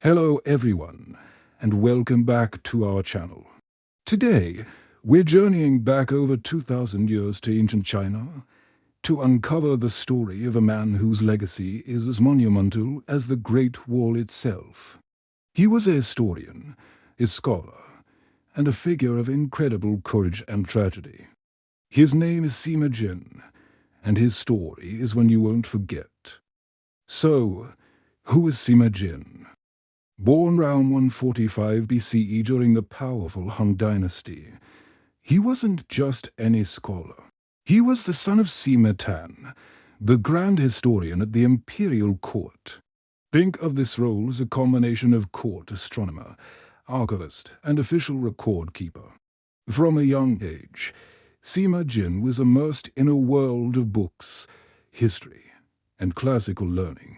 Hello everyone, and welcome back to our channel. Today, we're journeying back over 2,000 years to ancient China to uncover the story of a man whose legacy is as monumental as the Great Wall itself. He was a historian, a scholar, and a figure of incredible courage and tragedy. His name is Sima Qian, and his story is one you won't forget. So, who is Sima Qian? Born around 145 BCE during the powerful Han Dynasty, he wasn't just any scholar. He was the son of Sima Qian, the grand historian at the imperial court. Think of this role as a combination of court astronomer, archivist, and official record keeper. From a young age, Sima Qian was immersed in a world of books, history, and classical learning.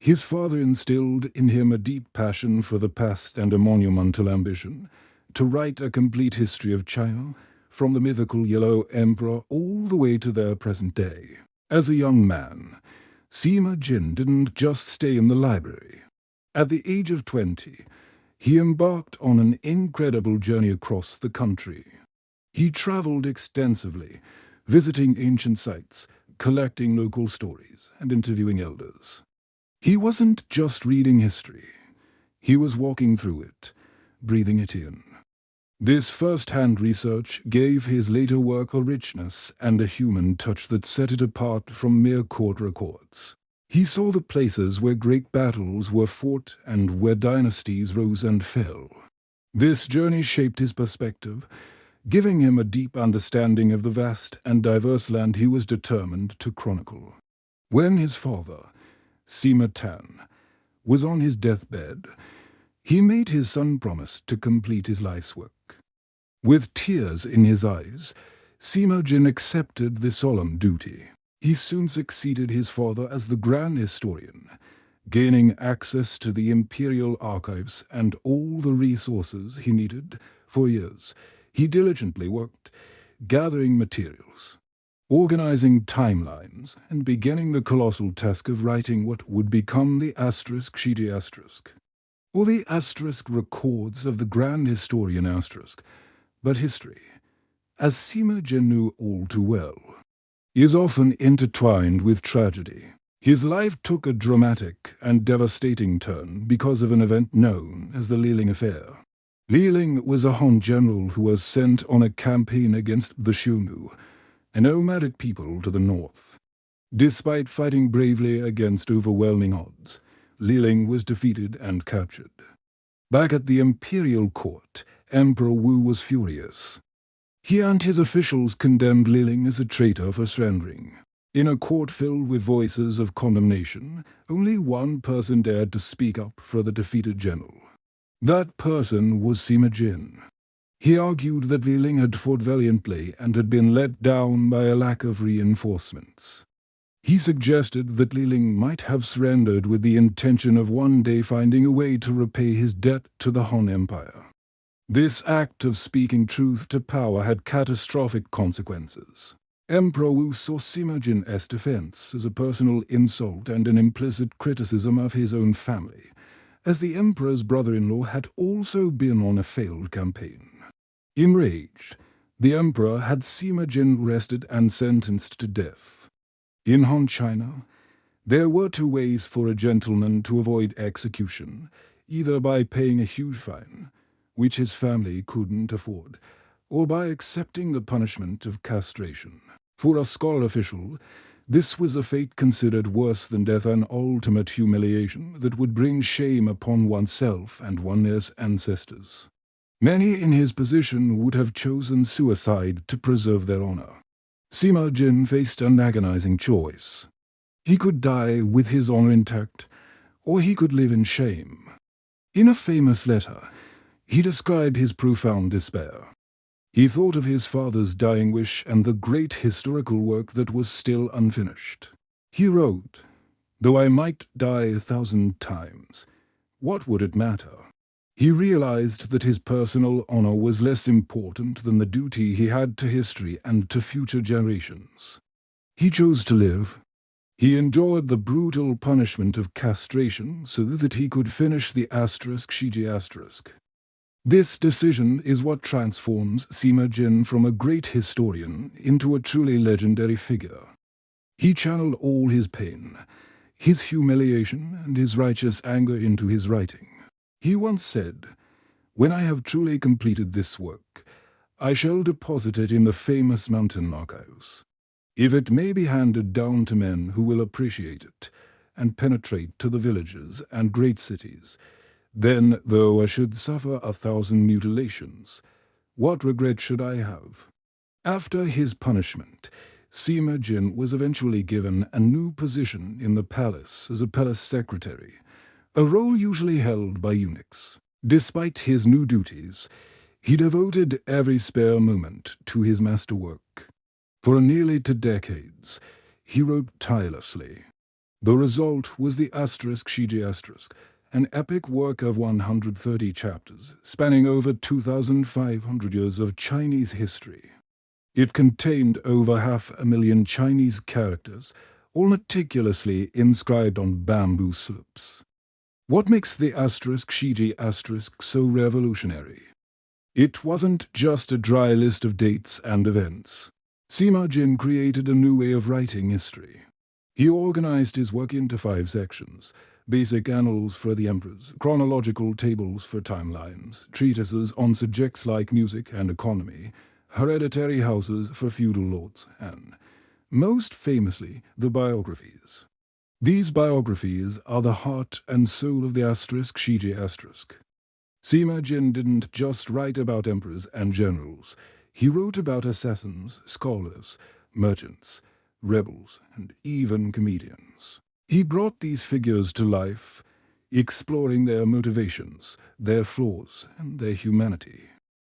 His father instilled in him a deep passion for the past and a monumental ambition to write a complete history of China, from the mythical Yellow Emperor all the way to their present day. As a young man, Sima Qian didn't just stay in the library. At the age of 20, he embarked on an incredible journey across the country. He traveled extensively, visiting ancient sites, collecting local stories, and interviewing elders. He wasn't just reading history. He was walking through it, breathing it in. This first-hand research gave his later work a richness and a human touch that set it apart from mere court records. He saw the places where great battles were fought and where dynasties rose and fell. This journey shaped his perspective, giving him a deep understanding of the vast and diverse land he was determined to chronicle. When his father, Sima Qian, was on his deathbed, he made his son promise to complete his life's work. With tears in his eyes, Sima Qian accepted the solemn duty. He soon succeeded his father as the grand historian, gaining access to the imperial archives and all the resources he needed. For years, he diligently worked, gathering materials, organizing timelines, and beginning the colossal task of writing what would become the Shiji or the records of the grand historian But history, as Sima Qian knew all too well, is often intertwined with tragedy. His life took a dramatic and devastating turn because of an event known as the Liling Affair. Liling was a Han general who was sent on a campaign against the Xiongnu, a nomadic people to the north. Despite fighting bravely against overwhelming odds, Liling was defeated and captured. Back at the imperial court, Emperor Wu was furious. He and his officials condemned Liling as a traitor for surrendering. In a court filled with voices of condemnation, only one person dared to speak up for the defeated general. That person was Sima Qian. He argued that Liling had fought valiantly and had been let down by a lack of reinforcements. He suggested that Liling might have surrendered with the intention of one day finding a way to repay his debt to the Han Empire. This act of speaking truth to power had catastrophic consequences. Emperor Wu saw Sima Qian's defense as a personal insult and an implicit criticism of his own family, as the emperor's brother-in-law had also been on a failed campaign. Enraged, the emperor had Sima Qian arrested and sentenced to death. In Han China, there were two ways for a gentleman to avoid execution, either by paying a huge fine, which his family couldn't afford, or by accepting the punishment of castration. For a scholar official, this was a fate considered worse than death, an ultimate humiliation that would bring shame upon oneself and one's ancestors. Many in his position would have chosen suicide to preserve their honor. Sima Qian faced an agonizing choice. He could die with his honor intact, or he could live in shame. In a famous letter, he described his profound despair. He thought of his father's dying wish and the great historical work that was still unfinished. He wrote, "Though I might die 1,000 times, what would it matter?" He realized that his personal honor was less important than the duty he had to history and to future generations. He chose to live, He endured the brutal punishment of castration so that he could finish the Shiji*. This decision is what transforms Sima Qian from a great historian into a truly legendary figure. He channeled all his pain, his humiliation, and his righteous anger into his writing. He once said, "When I have truly completed this work, I shall deposit it in the famous mountain archives. If it may be handed down to men who will appreciate it and penetrate to the villages and great cities, then, though I should suffer 1,000 mutilations, what regret should I have?" After his punishment, Sima Qian was eventually given a new position in the palace as a palace secretary, a role usually held by eunuchs. Despite his new duties, he devoted every spare moment to his masterwork. For nearly 2 decades, he wrote tirelessly. The result was the Shiji*, an epic work of 130 chapters, spanning over 2,500 years of Chinese history. It contained over 500,000 Chinese characters, all meticulously inscribed on bamboo slips. What makes the Shiji* so revolutionary? It wasn't just a dry list of dates and events. Sima Qian created a new way of writing history. He organized his work into 5 sections: basic annals for the emperors, chronological tables for timelines, treatises on subjects like music and economy, hereditary houses for feudal lords, and, most famously, the biographies. These biographies are the heart and soul of the Shiji*. Sima Qian didn't just write about emperors and generals. He wrote about assassins, scholars, merchants, rebels, and even comedians. He brought these figures to life, exploring their motivations, their flaws, and their humanity.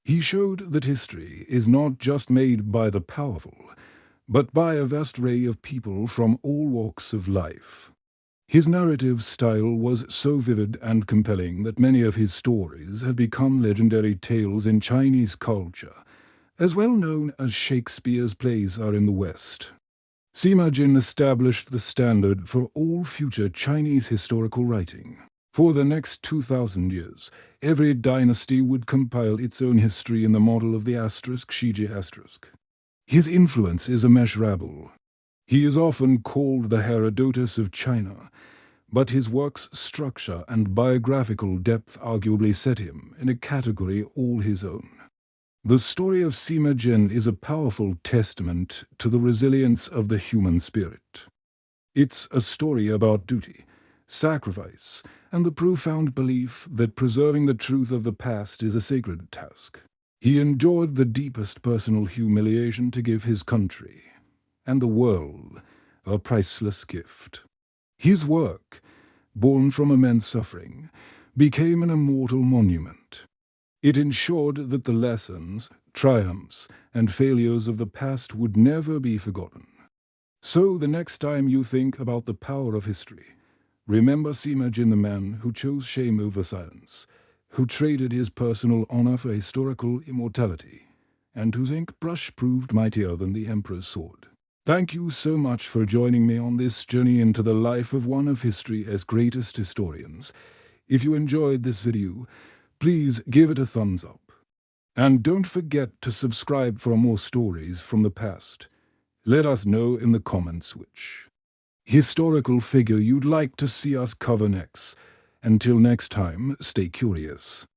He showed that history is not just made by the powerful, but by a vast array of people from all walks of life. His narrative style was so vivid and compelling that many of his stories have become legendary tales in Chinese culture, as well known as Shakespeare's plays are in the West. Sima Qian established the standard for all future Chinese historical writing. For the next 2,000 years, every dynasty would compile its own history in the model of the Shiji*. His influence is immeasurable. He is often called the Herodotus of China, but his work's structure and biographical depth arguably set him in a category all his own. The story of Sima Qian is a powerful testament to the resilience of the human spirit. It's a story about duty, sacrifice, and the profound belief that preserving the truth of the past is a sacred task. He endured the deepest personal humiliation to give his country and the world a priceless gift. His work, born from immense suffering, became an immortal monument. It ensured that the lessons, triumphs, and failures of the past would never be forgotten. So the next time you think about the power of history, remember Sima Qian, the man who chose shame over silence, who traded his personal honor for historical immortality, and whose ink brush proved mightier than the emperor's sword. Thank you so much for joining me on this journey into the life of one of history's greatest historians. If you enjoyed this video, please give it a thumbs up. And don't forget to subscribe for more stories from the past. Let us know in the comments which historical figure you'd like to see us cover next. Until next time, stay curious.